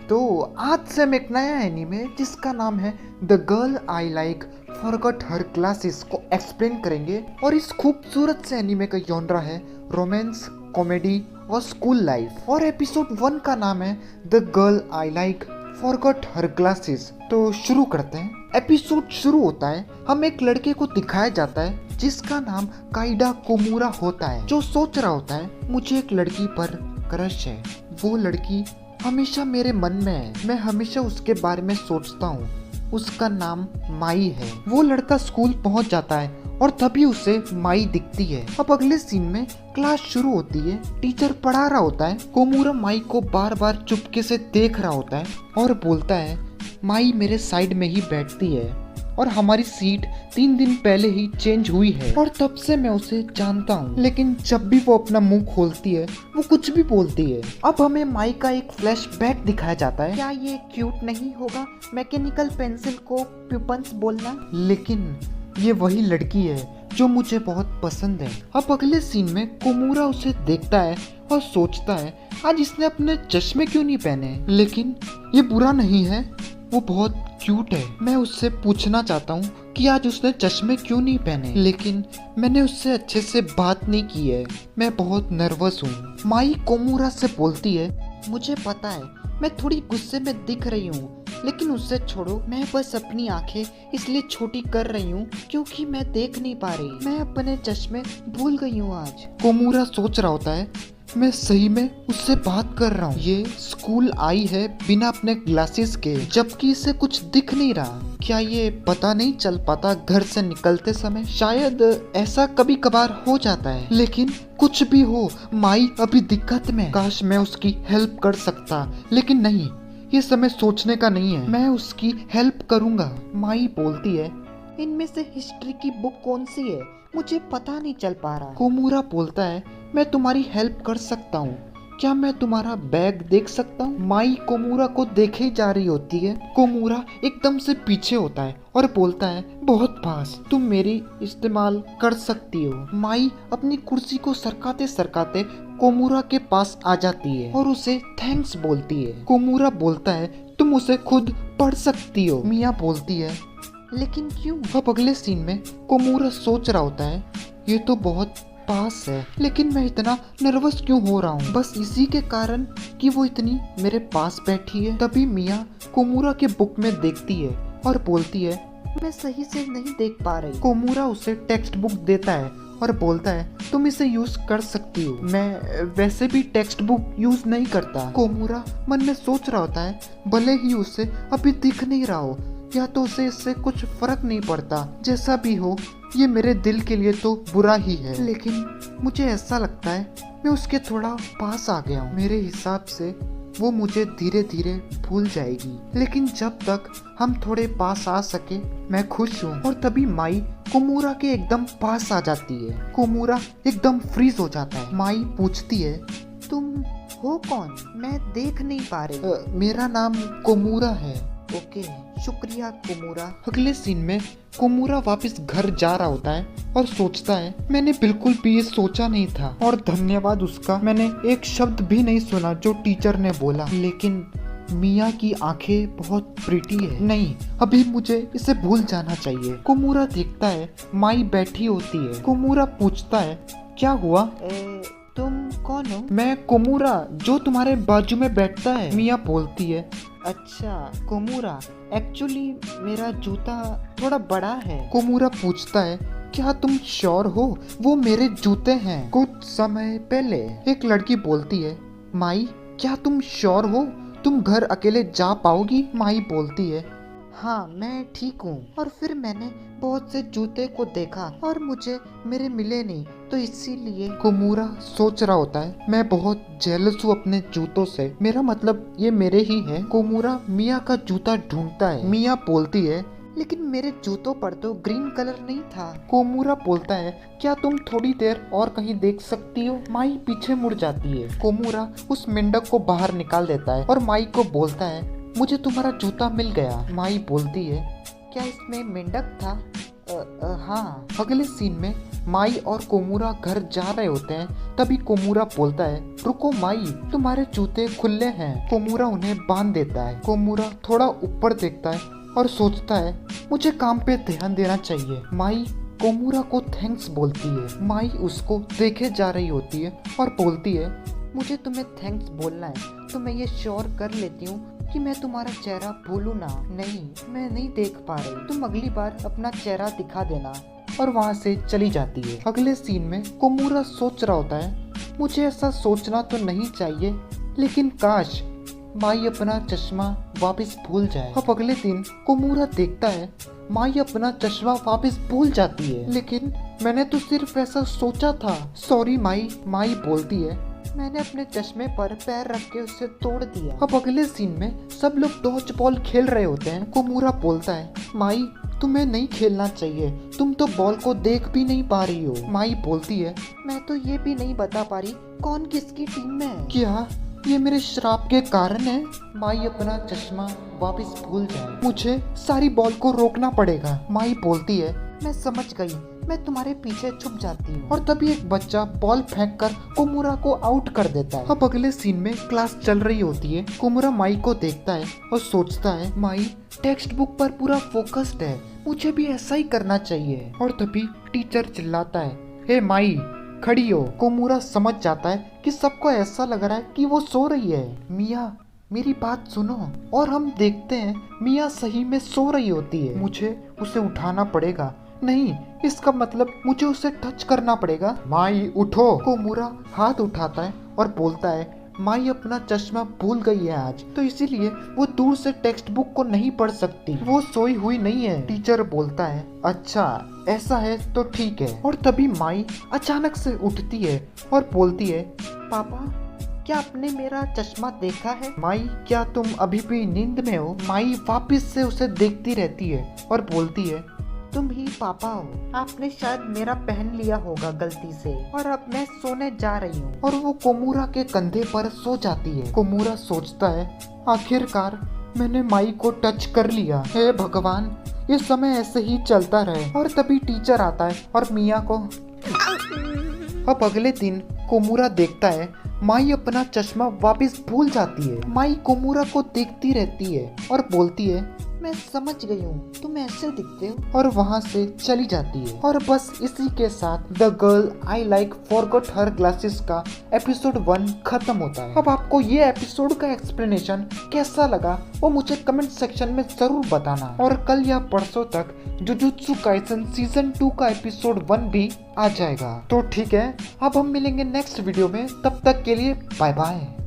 तो आज से हम एक नया एनीमे जिसका नाम है the girl I like forgot her classes को एक्सप्लेन करेंगे। और इस खूबसूरत से एनीमे का जॉनरा है रोमांस, कॉमेडी और स्कूल लाइफ। और एपिसोड 1 का नाम है the girl I like forgot her classes. तो शुरू करते हैं। एपिसोड शुरू होता है, हम एक लड़के को दिखाया जाता है जिसका नाम काइडा कोमूरा होता है, जो सोच रहा होता है मुझे एक लड़की पर क्रश है। वो लड़की हमेशा मेरे मन में है, मैं हमेशा उसके बारे में सोचता हूँ। उसका नाम माई है। वो लड़का स्कूल पहुँच जाता है और तभी उसे माई दिखती है। अब अगले सीन में क्लास शुरू होती है, टीचर पढ़ा रहा होता है। कोमूरा माई को बार बार चुपके से देख रहा होता है और बोलता है माई मेरे साइड में ही बैठती है और हमारी सीट 3 दिन पहले ही चेंज हुई है और तब से मैं उसे जानता हूँ। लेकिन जब भी वो अपना मुंह खोलती है वो कुछ भी बोलती है। अब हमें माई का एक फ्लैशबैक दिखाया जाता है। क्या ये क्यूट नहीं होगा मैकेनिकल पेंसिल को पिपन्स बोलना? लेकिन ये वही लड़की है जो मुझे बहुत पसंद है। अब अगले सीन में कोमूरा उसे देखता है और सोचता है आज इसने अपने चश्मे क्यों नहीं पहने। लेकिन ये बुरा नहीं है, वो बहुत क्यूट है। मैं उससे पूछना चाहता हूँ कि आज उसने चश्मे क्यों नहीं पहने, लेकिन मैंने उससे अच्छे से बात नहीं की है, मैं बहुत नर्वस हूँ। माई कोमूरा से बोलती है मुझे पता है मैं थोड़ी गुस्से में दिख रही हूँ, लेकिन उससे छोड़ो, मैं बस अपनी आंखें इसलिए छोटी कर रही हूँ क्योंकि मैं देख नहीं पा रही, मैं अपने चश्मे भूल गई हूँ आज। कोमूरा सोच रहा होता है मैं सही में उससे बात कर रहा हूँ। ये स्कूल आई है बिना अपने ग्लासेस के, जबकि इसे कुछ दिख नहीं रहा। क्या ये पता नहीं चल पाता घर से निकलते समय? शायद ऐसा कभी कभार हो जाता है। लेकिन कुछ भी हो, माई अभी दिक्कत में। काश मैं उसकी हेल्प कर सकता, लेकिन नहीं, ये समय सोचने का नहीं है। मैं उसकी हेल्प करूंगा। माई बोलती है इनमें से हिस्ट्री की बुक कौन सी है, मुझे पता नहीं चल पा रहा। कोमूरा बोलता है मैं तुम्हारी हेल्प कर सकता हूँ, क्या मैं तुम्हारा बैग देख सकता हूँ? माई कोमूरा को देखे जा रही होती है। कोमूरा एकदम से पीछे होता है और बोलता है बहुत पास, तुम मेरी इस्तेमाल कर सकती हो। माई अपनी कुर्सी को सरकाते सरकाते कोमूरा के पास आ जाती है और उसे थैंक्स बोलती है। कोमूरा बोलता है तुम उसे खुद पढ़ सकती हो। मिया बोलती है लेकिन क्यों? अब अगले सीन में कोमूरा सोच रहा होता है ये तो बहुत पास है, लेकिन मैं इतना नर्वस क्यों हो रहा हूँ? बस इसी के कारण कि वो इतनी मेरे पास बैठी है। तभी मिया कोमूरा के बुक में देखती है और बोलती है मैं सही से नहीं देख पा रही। कोमूरा उसे टेक्स्ट बुक देता है और बोलता है तुम इसे यूज कर सकती हो, मैं वैसे भी टेक्स्ट बुक यूज नहीं करता। कोमूरा मन में सोच रहा होता है भले ही उसे अभी दिख नहीं रहा हो या तो उसे इससे कुछ फर्क नहीं पड़ता, जैसा भी हो ये मेरे दिल के लिए तो बुरा ही है। लेकिन मुझे ऐसा लगता है मैं उसके थोड़ा पास आ गया हूँ। मेरे हिसाब से वो मुझे धीरे धीरे भूल जाएगी, लेकिन जब तक हम थोड़े पास आ सके मैं खुश हूँ। और तभी माई कोमूरा के एकदम पास आ जाती है। कोमूरा एकदम फ्रीज हो जाता है। माई पूछती है तुम हो कौन, मैं देख नहीं पा रही। मेरा नाम कोमूरा है। ओके, शुक्रिया कोमूरा। अगले सीन में कोमूरा वापस घर जा रहा होता है और सोचता है मैंने बिल्कुल भी ये सोचा नहीं था और धन्यवाद उसका, मैंने एक शब्द भी नहीं सुना जो टीचर ने बोला। लेकिन मिया की आंखें बहुत प्रीटी है, नहीं अभी मुझे इसे भूल जाना चाहिए। कोमूरा देखता है माई बैठी होती है। कोमूरा पूछता है क्या हुआ? तुम कौन हो? मैं कोमूरा जो तुम्हारे बाजू में बैठता है। मिया बोलती है अच्छा कोमूरा, एक्चुअली मेरा जूता थोड़ा बड़ा है। कोमूरा पूछता है क्या तुम श्योर हो वो मेरे जूते हैं? कुछ समय पहले एक लड़की बोलती है माई क्या तुम श्योर हो तुम घर अकेले जा पाओगी? माई बोलती है हाँ मैं ठीक हूँ। और फिर मैंने बहुत से जूते को देखा और मुझे मेरे मिले नहीं, तो इसीलिए। कोमूरा सोच रहा होता है मैं बहुत जेलस हूँ अपने जूतों से, मेरा मतलब ये मेरे ही है। कोमूरा मिया का जूता ढूंढता है। मिया बोलती है लेकिन मेरे जूतों पर तो ग्रीन कलर नहीं था। कोमूरा बोलता है क्या तुम थोड़ी देर और कहीं देख सकती हो? माई पीछे मुड़ जाती है। कोमूरा उस मेंढक को बाहर निकाल देता है और माई को बोलता है मुझे तुम्हारा जूता मिल गया। माई बोलती है क्या इसमें मेंढक था? हाँ। अगले सीन में माई और कोमूरा घर जा रहे होते हैं तभी कोमूरा बोलता है, रुको माई, तुम्हारे जूते खुले हैं। कोमूरा उन्हें बांध देता है। कोमूरा थोड़ा ऊपर देखता है और सोचता है, मुझे काम पे ध्यान देना चाहिए। माई कोमूरा को थैंक्स बोलती है। माई उसको देखे जा रही होती है और बोलती है, मुझे तुम्हें थैंक्स बोलना है तो मैं ये श्योर कर लेती हूँ कि मैं तुम्हारा चेहरा भूलूं ना। नहीं, मैं नहीं देख पा रही, तुम अगली बार अपना चेहरा दिखा देना। और वहाँ से चली जाती है। अगले सीन में कोमूरा सोच रहा होता है, मुझे ऐसा सोचना तो नहीं चाहिए, लेकिन काश माई अपना चश्मा वापस भूल जाए। अब अगले दिन कोमूरा देखता है माई अपना चश्मा वापस भूल जाती है। लेकिन मैंने तो सिर्फ ऐसा सोचा था। Sorry my. माई बोलती है, मैंने अपने चश्मे पर पैर रख के उसे तोड़ दिया। अब अगले सीन में सब लोग डॉज बॉल खेल रहे होते हैं। कोमूरा बोलता है, माई तुम्हें नहीं खेलना चाहिए, तुम तो बॉल को देख भी नहीं पा रही हो। माई बोलती है, मैं तो ये भी नहीं बता पा रही कौन किसकी टीम में है। क्या ये मेरे श्राप के कारण है? माई अपना चश्मा वापस भूल जाए, मुझे सारी बॉल को रोकना पड़ेगा। माई बोलती है, मैं समझ गई, मैं तुम्हारे पीछे छुप जाती हूँ। और तभी एक बच्चा बॉल फेंककर कोमूरा को आउट कर देता है। अब अगले सीन में क्लास चल रही होती है। कोमूरा माई को देखता है और सोचता है, माई टेक्स्ट बुक पर पूरा फोकस्ड है, मुझे भी ऐसा ही करना चाहिए। और तभी टीचर चिल्लाता है, हे माई खड़ी हो। कोमूरा समझ जाता है कि सबको ऐसा लग रहा है कि वो सो रही है। मिया मेरी बात सुनो। और हम देखते हैं मिया सही में सो रही होती है। मुझे उसे उठाना पड़ेगा। नहीं, इसका मतलब मुझे उसे टच करना पड़ेगा। माई उठो। कोमूरा हाथ उठाता है और बोलता है, माई अपना चश्मा भूल गई है आज, तो इसीलिए वो दूर से टेक्स्ट बुक को नहीं पढ़ सकती, वो सोई हुई नहीं है। टीचर बोलता है, अच्छा ऐसा है तो ठीक है। और तभी माई अचानक से उठती है और बोलती है, पापा क्या आपने मेरा चश्मा देखा है? माई क्या तुम अभी भी नींद में हो? माई वापस से उसे देखती रहती है और बोलती है, तुम ही पापा हो, आपने शायद मेरा पहन लिया होगा गलती से और अब मैं सोने जा रही हूँ। और वो कोमूरा के कंधे पर सो जाती है। कोमूरा सोचता है, आखिरकार मैंने माई को टच कर लिया। हे भगवान, ये समय ऐसे ही चलता रहे। और तभी टीचर आता है और मिया को। अब अगले दिन कोमूरा देखता है माई अपना चश्मा वापस भूल जाती है। माई कोमूरा को देखती रहती है और बोलती है, मैं समझ गई हूँ, तुम ऐसे दिखते हो। और वहाँ से चली जाती है। और बस इसी के साथ the girl I like forgot her glasses का एपिसोड 1 खत्म होता है। अब आपको ये एपिसोड का एक्सप्लेनेशन कैसा लगा वो मुझे कमेंट सेक्शन में जरूर बताना। और कल या परसों तक जुजुत्सु काइसन सीजन 2 का एपिसोड 1 भी आ जाएगा। तो ठीक है, अब हम मिलेंगे नेक्स्ट वीडियो में, तब तक के लिए बाय बाय।